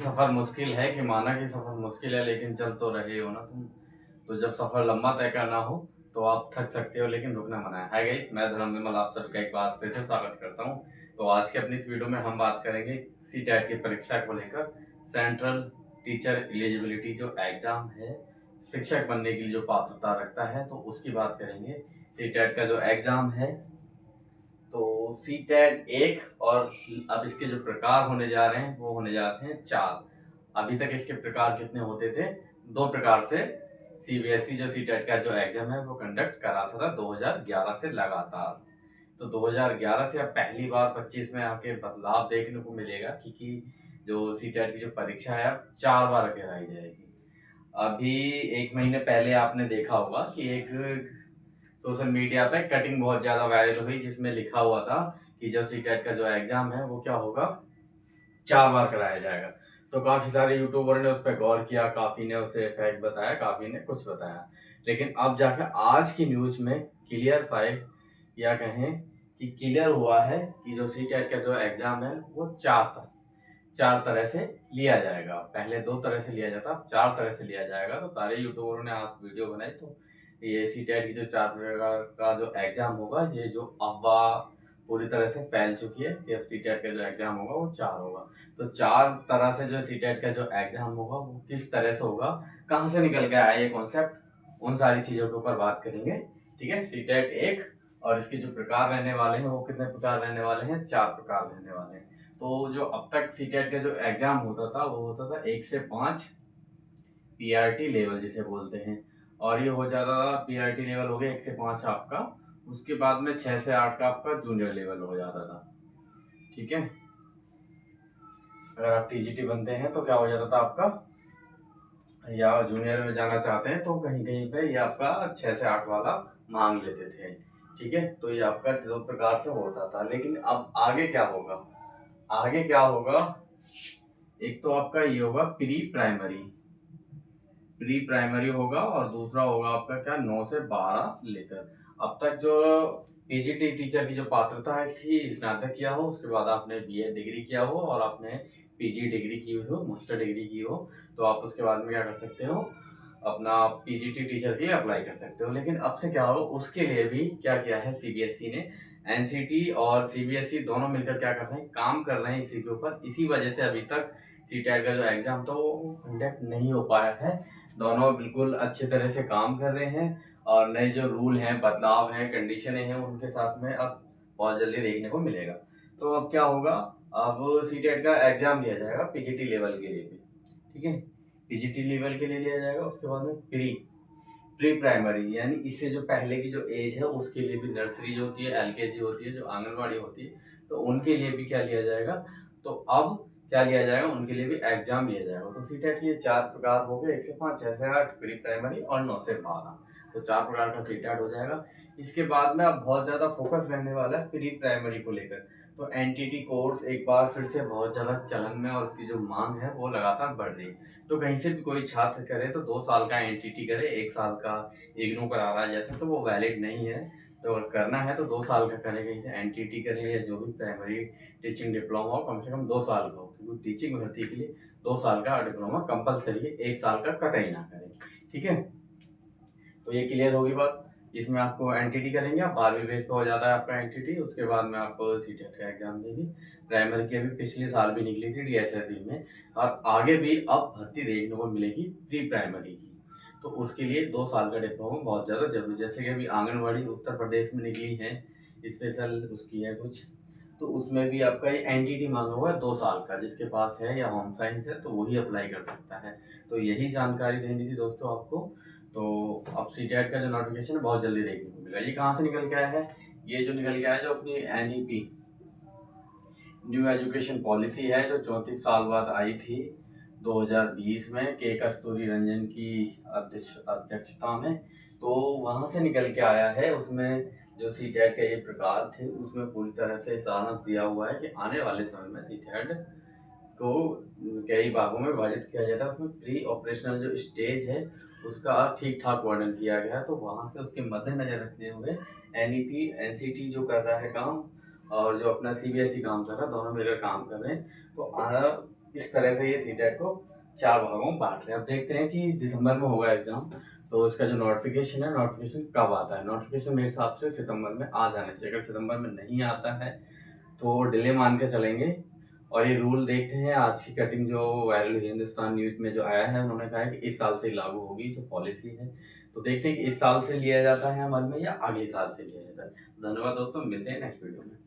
सफ़र मुश्किल है कि माना कि सफ़र मुश्किल है, लेकिन चल तो रहे हो ना तुम। तो जब सफ़र लंबा तय करना हो तो आप थक सकते हो, लेकिन रुकना मना है। हाय गाइस, मैं धर्म विमल आप सभी का एक बार फिर से स्वागत करता हूं। तो आज के अपनी इस वीडियो में हम बात करेंगे सीटेट की परीक्षा को लेकर। सेंट्रल टीचर एलिजिबिलिटी जो एग्ज़ाम है, शिक्षक बनने के लिए जो पात्रता रखता है, तो उसकी बात करेंगे। सीटेट का जो एग्ज़ाम है, तो सीटेट एक, और अब इसके जो प्रकार होने जा रहे हैं वो होने जाते हैं 4। अभी तक इसके प्रकार कितने होते थे? 2 प्रकार से सीबीएसई जो सीटेट का जो एग्जाम है वो कंडक्ट कराता था 2011 से लगातार। तो 2011 से अब पहली बार 25 में आके बदलाव देखने को मिलेगा, क्योंकि जो सीटेट की जो परीक्षा है अब 4 बार कराई जाएगी। अभी 1 महीने पहले आपने देखा होगा कि एक सोशल मीडिया पे कटिंग बहुत ज़्यादा वायरल हुई, जिसमें लिखा हुआ था कि जो सीटेट का जो एग्ज़ाम है वो क्या होगा, 4 बार कराया जाएगा। तो काफ़ी सारे यूट्यूबर ने उस पर गौर किया, काफ़ी ने उसे फैक्ट बताया, काफ़ी ने कुछ बताया। लेकिन अब जाकर आज की न्यूज़ में क्लियर फाइल, या कहें कि क्लियर हुआ है कि जो सीटेट का जो एग्ज़ाम है वो 4 तरह से लिया जाएगा। पहले 2 तरह से लिया जाता, 4 तरह से लिया जाएगा। तो सारे यूट्यूबरों ने आज वीडियो बनाई, तो ये सीटेट की जो 4 प्रकार का जो एग्ज़ाम होगा, ये जो अफवाह पूरी तरह से फैल चुकी है कि अब सीटेट का जो एग्ज़ाम होगा वो 4 होगा। तो 4 तरह से जो सीटेट का जो एग्ज़ाम होगा वो किस तरह से होगा, कहाँ से निकल के आया ये कॉन्सेप्ट, उन सारी चीज़ों के ऊपर बात करेंगे। ठीक है, सीटेट एक, और इसके जो प्रकार रहने वाले हैं वो कितने प्रकार रहने वाले हैं? 4 प्रकार रहने वाले हैं। तो जो अब तक सीटेट का जो एग्ज़ाम होता था वो होता था 1 से 5 पीआरटी लेवल जिसे बोलते हैं, और ये हो जाता था, पीआरटी लेवल हो गया 1 से 5 आपका। उसके बाद में 6 से 8 का आपका जूनियर लेवल हो जाता था। ठीक है, अगर आप टीजीटी बनते हैं तो क्या हो जाता था आपका, या जूनियर में जाना चाहते हैं तो कहीं कहीं पे ये आपका 6 से 8 वाला मांग लेते थे। ठीक है, तो ये आपका 2 प्रकार से होता था। लेकिन अब आगे क्या होगा? आगे क्या होगा, एक तो आपका ये होगा प्री प्राइमरी होगा, और दूसरा होगा आपका क्या, 9 से 12 लेकर। अब तक जो पीजीटी टीचर की जो पात्रता थी, स्नातक किया हो, उसके बाद आपने बीएड डिग्री किया हो, और आपने पीजी डिग्री की हो, मास्टर डिग्री की हो, तो आप उसके बाद में क्या कर सकते हो, अपना पीजीटी टीचर के लिए अप्लाई कर सकते हो। लेकिन अब से क्या होगा, उसके लिए भी क्या किया है सीबीएसई ने, एनसीटी और सीबीएसई दोनों मिलकर क्या कर रहे हैं, काम कर रहे हैं इसी के ऊपर। इसी वजह से अभी तक सीटेट का जो एग्जाम था वो कंडक्ट नहीं हो पाया है। दोनों बिल्कुल अच्छे तरह से काम कर रहे हैं, और नए जो रूल हैं, बदलाव हैं, कंडीशनें हैं, उनके साथ में अब बहुत जल्दी देखने को मिलेगा। तो अब क्या होगा, अब सीटेट का एग्जाम लिया जाएगा पीजीटी लेवल के लिए भी। ठीक है, पीजीटी लेवल के लिए लिया जाएगा। उसके बाद में प्री प्राइमरी, यानी इससे जो पहले की जो एज है उसके लिए भी, नर्सरी जो होती है, एलकेजी होती है, जो आंगनबाड़ी होती है, तो उनके लिए भी क्या लिया जाएगा, तो अब क्या लिया जाएगा, उनके लिए भी एग्जाम लिया जाएगा। तो सीटेट के 4 प्रकार हो गए, 1 से 5, 6 से 8 प्री प्राइमरी, और 9 से 12। तो 4 प्रकार का सीटेट हो जाएगा। इसके बाद में अब बहुत ज़्यादा फोकस रहने वाला है प्री प्राइमरी को लेकर। तो एनटीटी कोर्स एक बार फिर से बहुत ज़्यादा चलन में, और उसकी जो मांग है वो लगातार बढ़ रही है। तो कहीं से भी कोई छात्र करे तो 2 साल का एनटीटी करे, 1 साल का इग्नू करा रहा है जैसे, तो वो वैलिड नहीं है। तो अगर करना है तो 2 साल का करे, कहीं से एनटीटी करे, या जो भी प्राइमरी टीचिंग डिप्लोमा हो, कम से कम 2 साल का हो, क्योंकि टीचिंग भर्ती के लिए 2 साल का डिप्लोमा कंपलसरी है, 1 साल का कतई ना करें। ठीक है, तो ये क्लियर होगी बात। इसमें आपको एनटीटी करेंगे, आप 12वीं बेस पे हो जाता है आपका एनटीटी। उसके बाद में आप सीटेट का एग्जाम देंगे। प्राइमरी की अभी पिछले साल भी निकली थी डीएसएससी में, और आगे भी अब भर्ती देखने को मिलेगी प्री प्राइमरी की। तो उसके लिए 2 साल का डिप्लोमा बहुत ज़्यादा जरूरी, जैसे कि अभी आंगनबाड़ी उत्तर प्रदेश में निकली है, स्पेशल उसकी है कुछ, तो उसमें भी आपका ये एनटीटी मांगा हुआ है 2 साल का। जिसके पास है या होम साइंस है तो वही अप्लाई कर सकता है। तो यही जानकारी देनी थी दोस्तों आपको। तो अब सीटेट का जो नोटिफिकेशन है बहुत जल्दी देखने को मिलेगा। ये कहाँ से निकल के आया है? ये जो निकल के आया है, जो अपनी एनईपी, न्यू एजुकेशन पॉलिसी है, जो 34 साल बाद आई थी 2020 में, के कस्तूरी रंजन की अध्यक्षता में। तो वहाँ से निकल के आया है। उसमें जो सीटेट के ये प्रकार थे उसमें पूरी तरह से सारांश दिया हुआ है कि आने वाले समय में सीटेट को कई भागों में विभाजित किया जाता है। उसमें प्री ऑपरेशनल जो स्टेज है उसका ठीक ठाक वर्णन किया गया है। तो वहाँ से उसके मद्देनजर रखते हुए एनईपी एनसीटी जो कर रहा है काम, और जो अपना सीबीएसई काम कर रहा है, दोनों मिलकर काम कर रहे हैं। तो इस तरह से ये सीटेट को 4 भागों में बाँट रहे हैं। अब देखते हैं कि दिसंबर में होगा एग्ज़ाम, तो इसका जो नोटिफ़िकेशन कब आता है? नोटिफ़िकेशन मेरे हिसाब से सितंबर में आ जाना चाहिए। अगर सितंबर में नहीं आता है, तो डिले मान के चलेंगे। और ये रूल देखते हैं, आज की कटिंग जो वायरल हुई हिंदुस्तान न्यूज़ में जो आया है, उन्होंने कहा है कि इस साल से ही लागू होगी जो पॉलिसी है। तो देखते हैं कि इस साल से लिया जाता है अमल में या अगले साल से लिया जाता है। धन्यवाद दोस्तों, मिलते हैं नेक्स्ट वीडियो में।